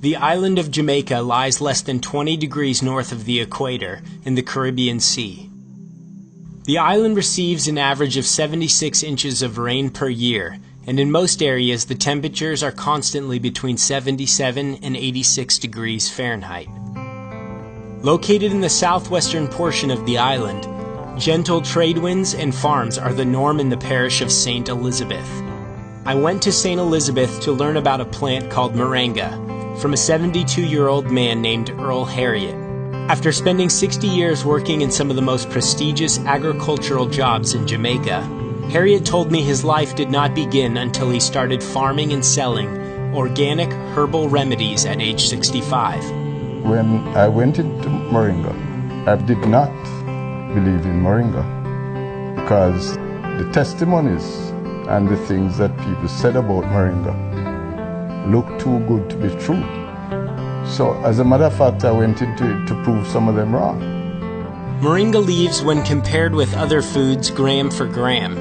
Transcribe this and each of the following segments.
The island of Jamaica lies less than 20 degrees north of the equator in the Caribbean Sea. The island receives an average of 76 inches of rain per year, and in most areas the temperatures are constantly between 77 and 86 degrees Fahrenheit. Located in the southwestern portion of the island, gentle trade winds and farms are the norm in the parish of St. Elizabeth. I went to St. Elizabeth to learn about a plant called moringa from a 72-year-old man named Earl Harriott. After spending 60 years working in some of the most prestigious agricultural jobs in Jamaica, Harriott told me his life did not begin until he started farming and selling organic herbal remedies at age 65. When I went into moringa, I did not believe in moringa because the testimonies and the things that people said about moringa looked too good to be true. So as a matter of fact, I went into it to prove some of them wrong. Moringa leaves, when compared with other foods gram for gram,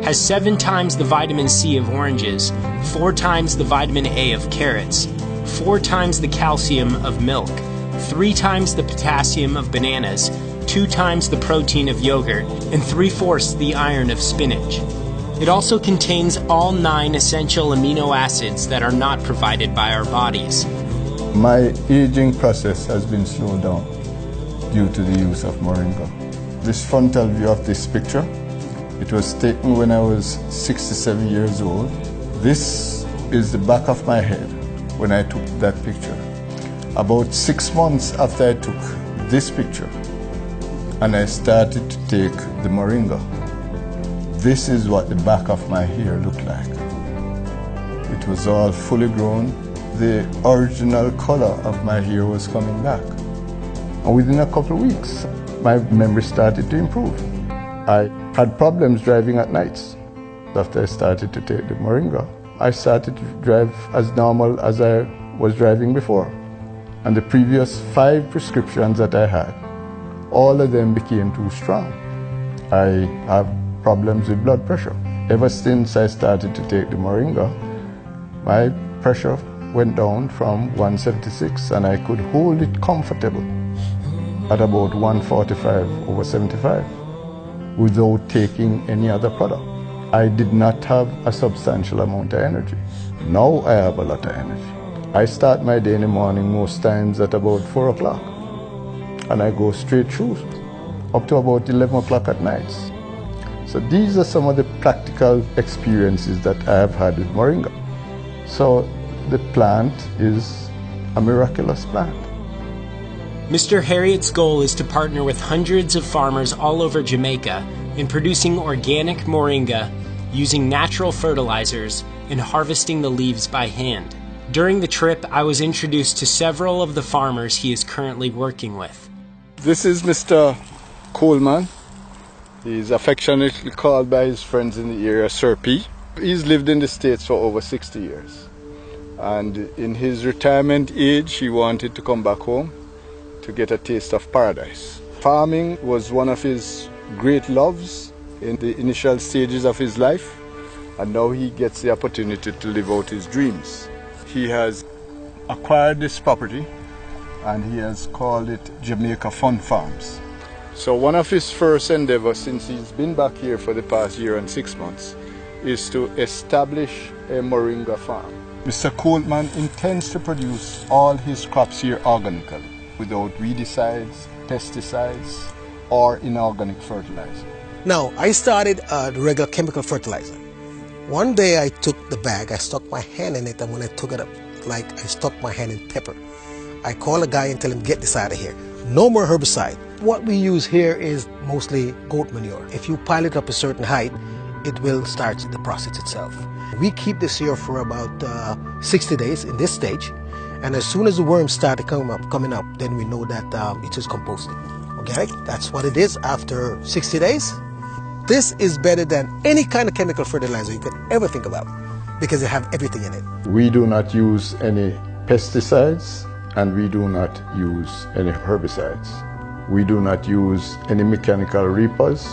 has 7 times the vitamin C of oranges, 4 times the vitamin A of carrots, 4 times the calcium of milk, 3 times the potassium of bananas, 2 times the protein of yogurt, and 3/4 the iron of spinach. It also contains all 9 essential amino acids that are not provided by our bodies. My aging process has been slowed down due to the use of moringa. This frontal view of this picture, it was taken when I was 67 years old. This is the back of my head when I took that picture. About 6 months after I took this picture and I started to take the moringa, this is what the back of my hair looked like. It was all fully grown. The original color of my hair was coming back. And within a couple of weeks, my memory started to improve. I had problems driving at nights. After I started to take the moringa, I started to drive as normal as I was driving before. And the previous 5 prescriptions that I had, all of them became too strong. I have problems with blood pressure. Ever since I started to take the moringa, my pressure went down from 176 and I could hold it comfortable at about 145/75 without taking any other product. I did not have a substantial amount of energy. Now I have a lot of energy. I start my day in the morning most times at about 4 o'clock and I go straight through up to about 11 o'clock at night. So these are some of the practical experiences that I have had with moringa. So the plant is a miraculous plant. Mr. Harriott's goal is to partner with hundreds of farmers all over Jamaica in producing organic moringa using natural fertilizers and harvesting the leaves by hand. During the trip, I was introduced to several of the farmers he is currently working with. This is Mr. Coleman. He's affectionately called by his friends in the area Sir P. He's lived in the States for over 60 years. And in his retirement age, he wanted to come back home to get a taste of paradise. Farming was one of his great loves in the initial stages of his life, and now he gets the opportunity to live out his dreams. He has acquired this property and he has called it Jamaica Fun Farms. So one of his first endeavors since he's been back here for the past year and 6 months is to establish a moringa farm. Mr. Coleman intends to produce all his crops here organically, without weedicides, pesticides, or inorganic fertilizer. Now, I started the regular chemical fertilizer. One day I took the bag, I stuck my hand in it, and when I took it up, like I stuck my hand in pepper. I call a guy and tell him, get this out of here. No more herbicide. What we use here is mostly goat manure. If you pile it up a certain height, it will start the process itself. We keep this here for about 60 days in this stage, and as soon as the worms start coming up, then we know that it is composting. Okay, that's what it is after 60 days. This is better than any kind of chemical fertilizer you could ever think about because they have everything in it. We do not use any pesticides and we do not use any herbicides. We do not use any mechanical reapers.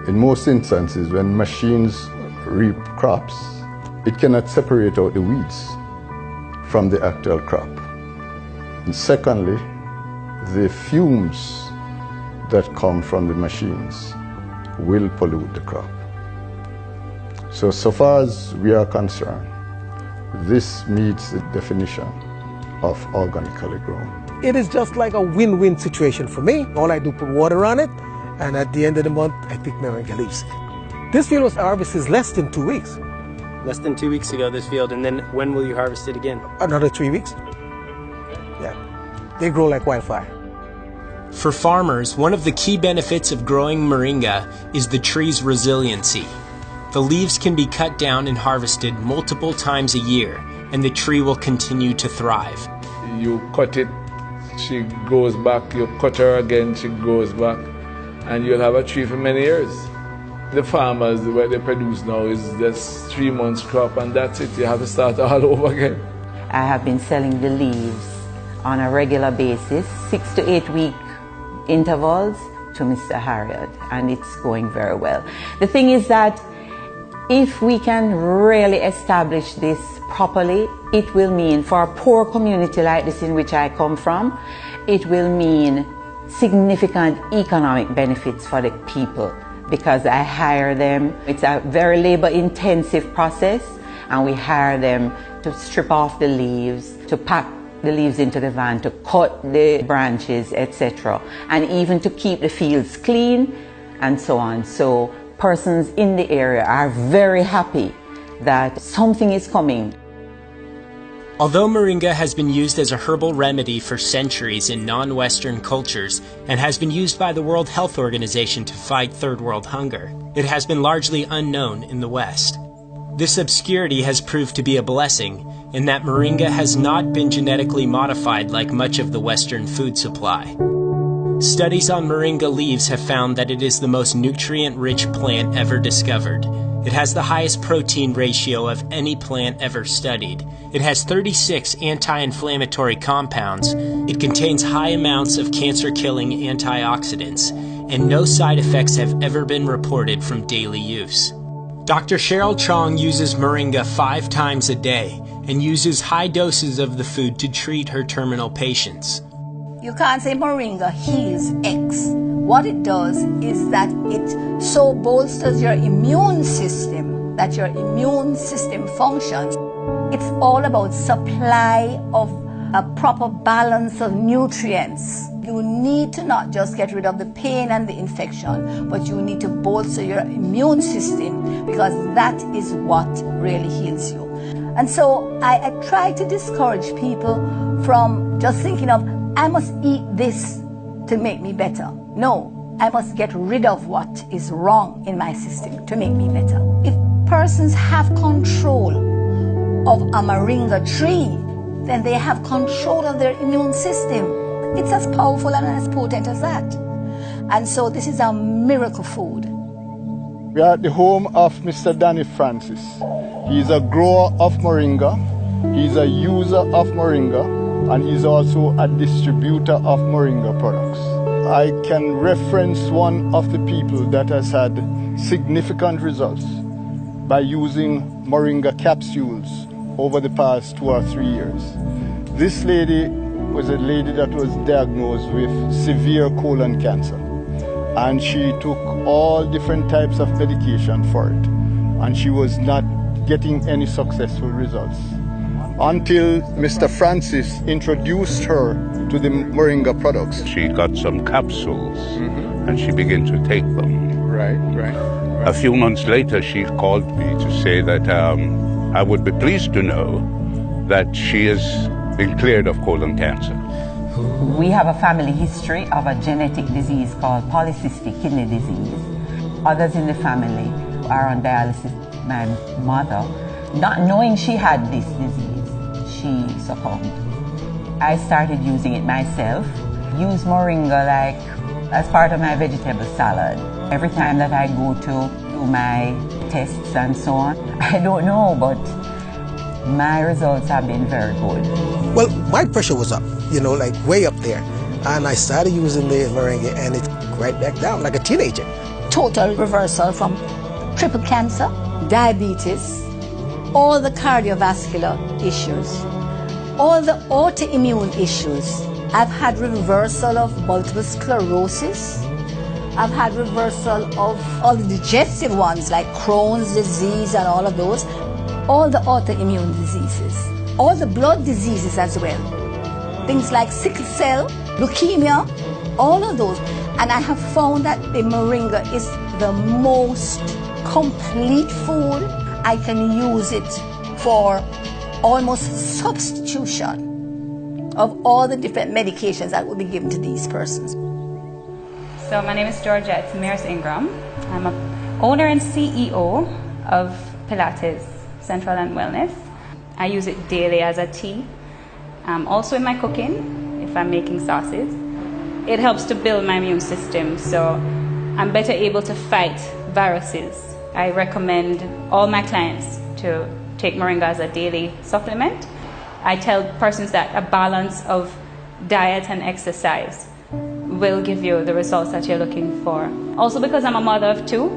In most instances, when machines reap crops, it cannot separate out the weeds from the actual crop. And secondly, the fumes that come from the machines will pollute the crop. So far as we are concerned, this meets the definition of organically grown. It is just like a win-win situation for me. All I do put water on it, and at the end of the month, I pick moringa leaves. This field was harvested less than 2 weeks. Less than 2 weeks ago, this field, and then when will you harvest it again? Another 3 weeks. Yeah, they grow like wildfire. For farmers, one of the key benefits of growing moringa is the tree's resiliency. The leaves can be cut down and harvested multiple times a year, and the tree will continue to thrive. You cut it, she goes back, you cut her again, she goes back, and you'll have a tree for many years. The farmers, what they produce now is just 3 months crop, and that's it. You have to start all over again. I have been selling the leaves on a regular basis, 6 to 8 week intervals, to Mr. Harriet, and it's going very well. The thing is that if we can really establish this properly, it will mean, for a poor community like this in which I come from, it will mean significant economic benefits for the people, because I hire them. It's a very labor-intensive process, and we hire them to strip off the leaves, to pack the leaves into the van, to cut the branches, etc., and even to keep the fields clean, and so on. So persons in the area are very happy that something is coming. Although moringa has been used as a herbal remedy for centuries in non-Western cultures and has been used by the World Health Organization to fight third world hunger, it has been largely unknown in the West. This obscurity has proved to be a blessing in that moringa has not been genetically modified like much of the Western food supply. Studies on moringa leaves have found that it is the most nutrient-rich plant ever discovered. It has the highest protein ratio of any plant ever studied. It has 36 anti-inflammatory compounds. It contains high amounts of cancer-killing antioxidants, and no side effects have ever been reported from daily use. Dr. Cheryl Chong uses moringa 5 times a day and uses high doses of the food to treat her terminal patients. You can't say moringa heals X. What it does is that it so bolsters your immune system that your immune system functions. It's all about supply of a proper balance of nutrients. You need to not just get rid of the pain and the infection, but you need to bolster your immune system, because that is what really heals you. And so I try to discourage people from just thinking of, I must eat this to make me better. No, I must get rid of what is wrong in my system to make me better. If persons have control of a moringa tree, then they have control of their immune system. It's as powerful and as potent as that. And so this is a miracle food. We are at the home of Mr. Danny Francis. He's a grower of moringa, he's a user of moringa, and he's also a distributor of moringa products. I can reference one of the people that has had significant results by using moringa capsules over the past 2 or 3 years. This lady was a lady that was diagnosed with severe colon cancer, and she took all different types of medication for it, and she was not getting any successful results until Mr. Francis introduced her to the moringa products. She got some capsules and she began to take them. Right. A few months later, she called me to say that I would be pleased to know that she has been cleared of colon cancer. We have a family history of a genetic disease called polycystic kidney disease. Others in the family are on dialysis. My mother, not knowing she had this disease, she succumbed. I started using it myself. Use moringa like as part of my vegetable salad. Every time that I go to do my tests and so on, I don't know, but my results have been very good. Well, my pressure was up, like way up there. And I started using the moringa and it right back down like a teenager. Total reversal from triple cancer, diabetes, all the cardiovascular issues. all the autoimmune issues. I've had reversal of multiple sclerosis. I've had reversal of all the digestive ones like Crohn's disease and all of those. All the autoimmune diseases. All the blood diseases as well. Things like sickle cell, leukemia, all of those. And I have found that the moringa is the most complete food. I can use it for almost substitution of all the different medications that will be given to these persons. So my name is Georgette Mears Ingram. I'm an owner and CEO of Pilates Central and Wellness. I use it daily as a tea. Also in my cooking, if I'm making sauces. It helps to build my immune system, so I'm better able to fight viruses. I recommend all my clients to take moringa as a daily supplement. I tell persons that a balance of diet and exercise will give you the results that you're looking for. Also, because I'm a mother of two,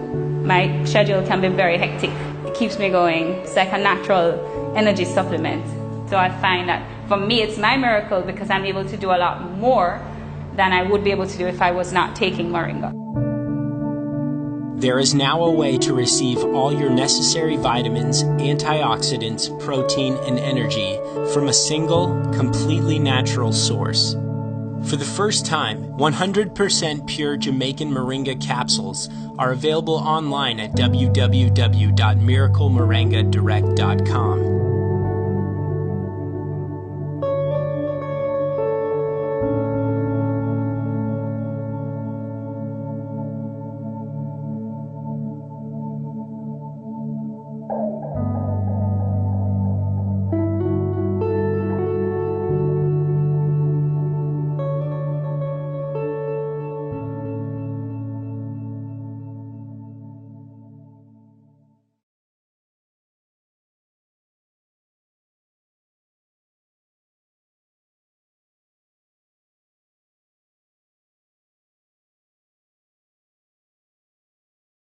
my schedule can be very hectic. It keeps me going. It's like a natural energy supplement. So I find that for me, it's my miracle because I'm able to do a lot more than I would be able to do if I was not taking moringa. There is now a way to receive all your necessary vitamins, antioxidants, protein, and energy from a single, completely natural source. For the first time, 100% pure Jamaican moringa capsules are available online at www.miraclemoringadirect.com.